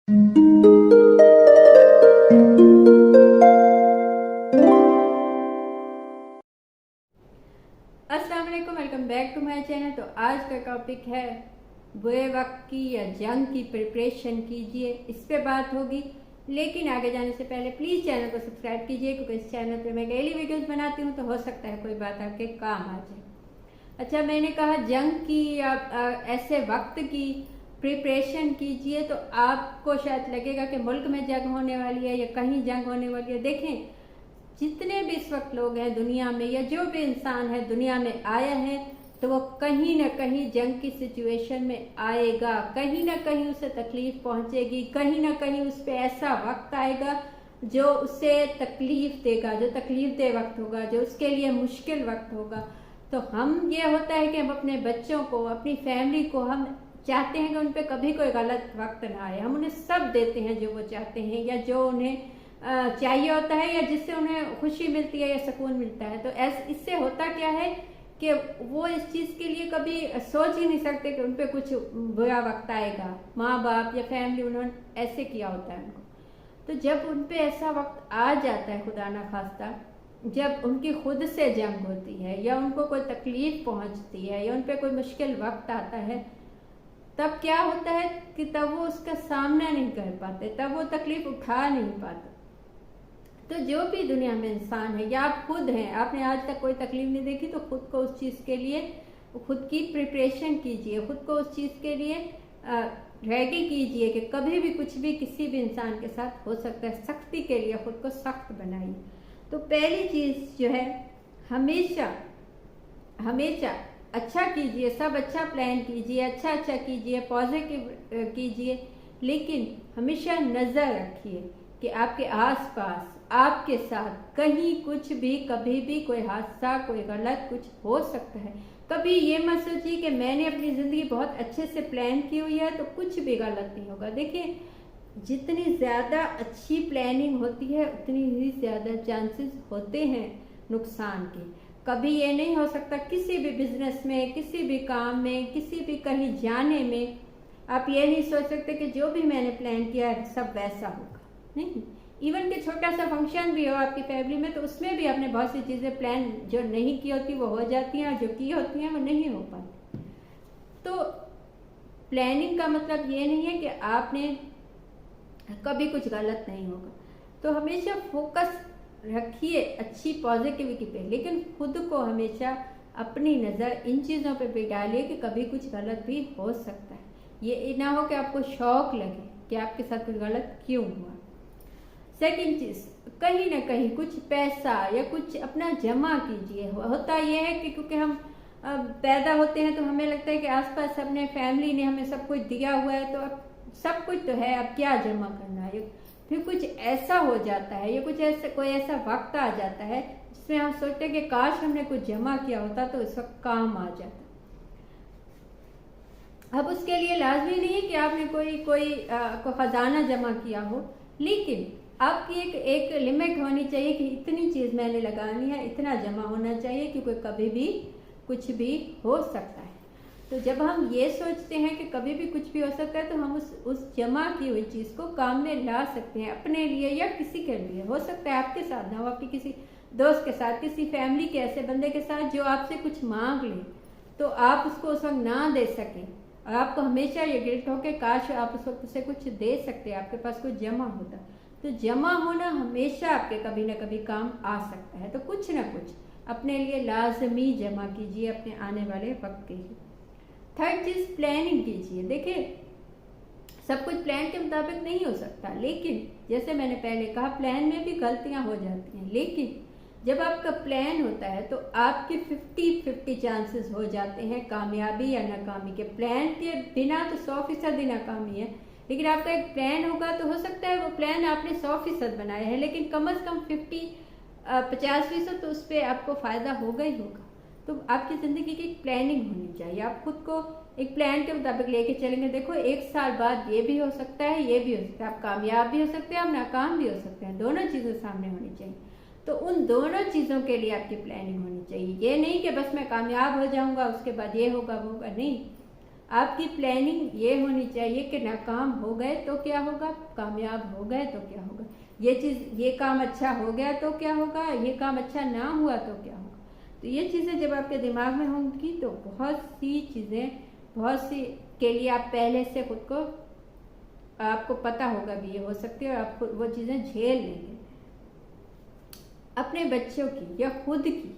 अस्सलाम वालेकुम, welcome back to my channel. तो आज का टॉपिक है बुरे वक्त की या जंग की प्रिपरेशन कीजिए, इस पे बात होगी। लेकिन आगे जाने से पहले प्लीज़ चैनल को सब्सक्राइब कीजिए, क्योंकि इस चैनल पे मैं डेली वीडियोस बनाती हूँ, तो हो सकता है कोई बात आपके काम आ जाए। अच्छा, मैंने कहा जंग की या ऐसे वक्त की प्रिपरेशन कीजिए, तो आपको शायद लगेगा कि मुल्क में जंग होने वाली है या कहीं जंग होने वाली है। देखें, जितने भी इस वक्त लोग हैं दुनिया में, या जो भी इंसान है दुनिया में आया है, तो वो कहीं ना कहीं जंग की सिचुएशन में आएगा, कहीं ना कहीं उसे तकलीफ पहुंचेगी, कहीं ना कहीं उस पर ऐसा वक्त आएगा जो उसे तकलीफ देगा, जो तकलीफ दे वक्त होगा, जो उसके लिए मुश्किल वक्त होगा। तो हम ये होता है कि हम अपने बच्चों को, अपनी फैमिली को, हम चाहते हैं कि उन पर कभी कोई गलत वक्त ना आए। हम उन्हें सब देते हैं जो वो चाहते हैं या जो उन्हें चाहिए होता है, या जिससे उन्हें खुशी मिलती है या सुकून मिलता है। तो इससे होता क्या है कि वो इस चीज़ के लिए कभी सोच ही नहीं सकते कि उन पर कुछ बुरा वक्त आएगा। माँ बाप या फैमिली उन्होंने ऐसे किया होता है उनको। तो जब उन पर ऐसा वक्त आ जाता है, खुदा ना खास्ता, जब उनकी खुद से जंग होती है या उनको कोई तकलीफ पहुंचती है या उन पर कोई मुश्किल वक्त आता है, तब क्या होता है कि तब वो उसका सामना नहीं कर पाते, तब वो तकलीफ उठा नहीं पाते। तो जो भी दुनिया में इंसान है, या आप खुद हैं, आपने आज तक कोई तकलीफ नहीं देखी, तो खुद को उस चीज़ के लिए, खुद की प्रिपरेशन कीजिए, खुद को उस चीज़ के लिए रेडी कीजिए कि कभी भी कुछ भी किसी भी इंसान के साथ हो सकता है। सख्ती के लिए खुद को सख्त बनाइए। तो पहली चीज़ जो है, हमेशा हमेशा अच्छा कीजिए, सब अच्छा प्लान कीजिए, अच्छा कीजिए, पॉजिटिव कीजिए, लेकिन हमेशा नज़र रखिए कि आपके आसपास, आपके साथ कहीं कुछ भी, कभी भी कोई हादसा, कोई गलत कुछ हो सकता है। कभी ये मत सोचिए कि मैंने अपनी ज़िंदगी बहुत अच्छे से प्लान की हुई है तो कुछ भी गलत नहीं होगा। देखिए, जितनी ज़्यादा अच्छी प्लानिंग होती है उतनी ही ज़्यादा चांसेस होते हैं नुकसान के। कभी ये नहीं हो सकता किसी भी बिजनेस में, किसी भी काम में, किसी भी कहीं जाने में आप ये नहीं सोच सकते कि जो भी मैंने प्लान किया है सब वैसा होगा। नहीं, इवन कि छोटा सा फंक्शन भी हो आपकी फैमिली में, तो उसमें भी आपने बहुत सी चीज़ें प्लान जो नहीं की होती वो हो जाती हैं, और जो की होती हैं वो नहीं हो पाती। तो प्लानिंग का मतलब ये नहीं है कि आपने कभी कुछ गलत नहीं होगा। तो हमेशा फोकस रखिए अच्छी पॉजिटिविटी पे, लेकिन खुद को हमेशा अपनी नज़र इन चीज़ों पे भी डालिए कि कभी कुछ गलत भी हो सकता है। ये ना हो कि आपको शौक लगे कि आपके साथ कुछ गलत क्यों हुआ। सेकंड चीज़, कहीं ना कहीं कुछ पैसा या कुछ अपना जमा कीजिए। होता यह है कि क्योंकि हम पैदा होते हैं तो हमें लगता है कि आसपास अपने फैमिली ने हमें सब कुछ दिया हुआ है, तो अब सब कुछ तो है, अब क्या जमा करना है। फिर कुछ ऐसा हो जाता है या कुछ ऐसा, कोई ऐसा वक्त आ जाता है जिसमें हम सोचते हैं कि काश हमने कुछ जमा किया होता तो इस वक्त काम आ जाता। अब उसके लिए लाजमी नहीं है कि आपने कोई खजाना जमा किया हो, लेकिन आपकी एक लिमिट होनी चाहिए कि इतनी चीज़ मैंने लगानी है, इतना जमा होना चाहिए, क्योंकि कभी भी कुछ भी हो सकता है। तो जब हम ये सोचते हैं कि कभी भी कुछ भी हो सकता है, तो हम उस जमा की हुई चीज़ को काम में ला सकते हैं, अपने लिए या किसी के लिए। हो सकता है आपके साथ ना हो, आपके किसी दोस्त के साथ, किसी फैमिली के ऐसे बंदे के साथ जो आपसे कुछ मांग ले, तो आप उसको उस वक्त ना दे सकें, और आपको हमेशा ये गिल्ट हो कि काश आप उस वक्त उसे कुछ दे सकते, आपके पास कुछ जमा होता। तो जमा होना हमेशा आपके कभी ना कभी काम आ सकता है। तो कुछ ना कुछ अपने लिए लाजमी जमा कीजिए अपने आने वाले वक्त के लिए। थर्ड चीज़, प्लानिंग कीजिए। देखिए, सब कुछ प्लान के मुताबिक नहीं हो सकता, लेकिन जैसे मैंने पहले कहा, प्लान में भी गलतियां हो जाती हैं, लेकिन जब आपका प्लान होता है तो आपके 50-50 चांसेस हो जाते हैं कामयाबी या नाकामी के। प्लान के बिना तो 100% नाकामी है, लेकिन आपका एक प्लान होगा तो हो सकता है वो प्लान आपने 100% बनाया है, लेकिन कम से कम 50-50% तो उस पर आपको फ़ायदा होगा ही होगा। तो आपकी ज़िंदगी की एक प्लानिंग होनी चाहिए। आप खुद को एक प्लान के मुताबिक लेके चलेंगे। देखो, 1 साल बाद ये भी हो सकता है, ये भी हो सकता है, आप कामयाब भी हो सकते हैं, आप नाकाम भी हो सकते हैं, दोनों चीज़ें सामने होनी चाहिए। तो उन दोनों चीज़ों के लिए आपकी प्लानिंग होनी चाहिए। ये नहीं कि बस मैं कामयाब हो जाऊंगा उसके बाद ये होगा वो होगा, नहीं। आपकी प्लानिंग ये होनी चाहिए कि नाकाम हो गए तो क्या होगा, कामयाब हो गए तो क्या होगा, ये काम अच्छा हो गया तो क्या होगा, ये काम अच्छा ना हुआ तो क्या होगा। तो ये चीज़ें जब आपके दिमाग में होंगी तो बहुत सी चीज़ें, बहुत सी के लिए आप पहले से खुद को, आपको पता होगा भी ये हो सकती है और आप वो चीज़ें झेल लेंगे। अपने बच्चों की या खुद की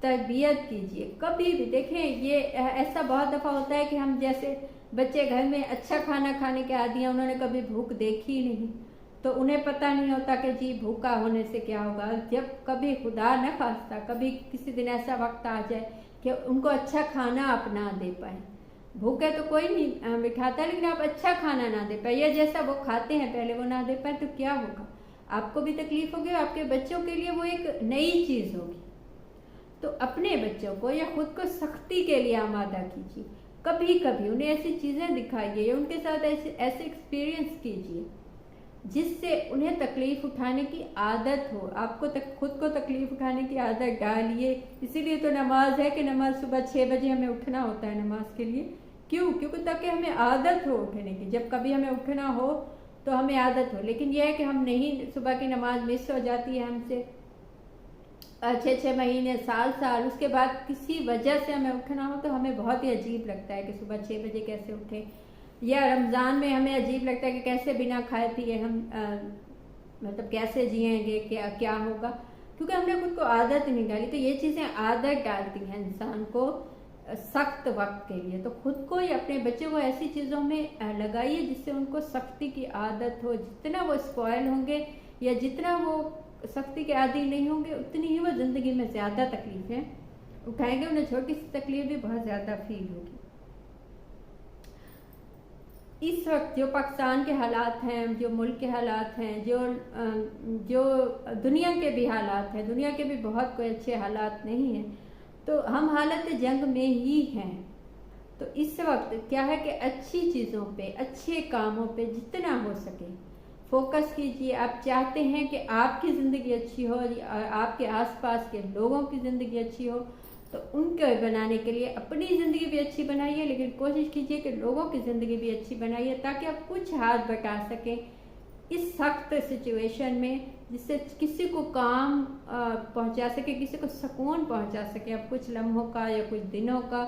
तरबियत कीजिए कभी भी। देखें, ये ऐसा बहुत दफ़ा होता है कि हम जैसे बच्चे घर में अच्छा खाना खाने के आदी हैं, उन्होंने कभी भूख देखी ही नहीं, तो उन्हें पता नहीं होता कि जी भूखा होने से क्या होगा। जब कभी खुदा न खास्ता कभी किसी दिन ऐसा वक्त आ जाए कि उनको अच्छा खाना आप ना दे पाए, भूखे तो कोई नहीं बिठाता, लेकिन आप अच्छा खाना ना दे पाए या जैसा वो खाते हैं पहले वो ना दे पाए, तो क्या होगा, आपको भी तकलीफ होगी, आपके बच्चों के लिए वो एक नई चीज़ होगी। तो अपने बच्चों को या खुद को सख्ती के लिए आमादा कीजिए, कभी कभी उन्हें ऐसी चीज़ें दिखाइए या उनके साथ ऐसे एक्सपीरियंस कीजिए जिससे उन्हें तकलीफ उठाने की आदत हो। आपको खुद को तकलीफ उठाने की आदत डालिए। इसीलिए तो नमाज है कि नमाज सुबह 6 बजे हमें उठना होता है नमाज के लिए। क्यों? क्योंकि ताकि हमें आदत हो उठने की, जब कभी हमें उठना हो तो हमें आदत हो। लेकिन यह है कि हम नहीं, सुबह की नमाज मिस हो जाती है हमसे 6-6 महीने, साल, उसके बाद किसी वजह से हमें उठना हो तो हमें बहुत ही अजीब लगता है कि सुबह 6 बजे कैसे उठे, या रमज़ान में हमें अजीब लगता है कि कैसे बिना खाए पिए हम मतलब कैसे जिएंगे, क्या होगा, क्योंकि हमने खुद को आदत नहीं डाली। तो ये चीज़ें आदत डालती हैं इंसान को सख्त वक्त के लिए। तो खुद को या अपने बच्चों को ऐसी चीज़ों में लगाइए जिससे उनको सख्ती की आदत हो। जितना वो स्पॉयल होंगे या जितना वो सख्ती के आदी नहीं होंगे, उतनी ही वो ज़िंदगी में ज़्यादा तकलीफ़ें उठाएंगे, उन्हें छोटी सी तकलीफ भी बहुत ज़्यादा फील होगी। इस वक्त जो पाकिस्तान के हालात हैं, जो मुल्क के हालात हैं, जो दुनिया के भी हालात हैं, दुनिया के भी बहुत कोई अच्छे हालात नहीं हैं, तो हम हालत जंग में ही हैं। तो इस वक्त क्या है कि अच्छी चीज़ों पे, अच्छे कामों पे जितना हो सके फोकस कीजिए। आप चाहते हैं कि आपकी ज़िंदगी अच्छी हो, आपके आसपास के लोगों की ज़िंदगी अच्छी हो, तो उनको बनाने के लिए अपनी ज़िंदगी भी अच्छी बनाइए, लेकिन कोशिश कीजिए कि लोगों की ज़िंदगी भी अच्छी बनाइए, ताकि आप कुछ हाथ बटा सकें इस सख्त सिचुएशन में, जिससे किसी को काम पहुंचा सके, किसी को सुकून पहुंचा सके आप कुछ लम्हों का या कुछ दिनों का।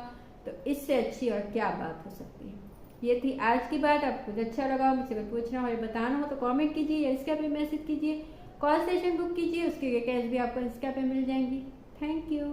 तो इससे अच्छी और क्या बात हो सकती है। ये थी आज की बात। आपको कुछ अच्छा लगा हो, मुझसे कुछ पूछना हो या बताना हो तो कमेंट कीजिए या इंस्टा पे मैसेज कीजिए, कॉल सेशन बुक कीजिए, उसकी डिटेल्स भी आपको इंस्टा पे मिल जाएंगी। Thank you.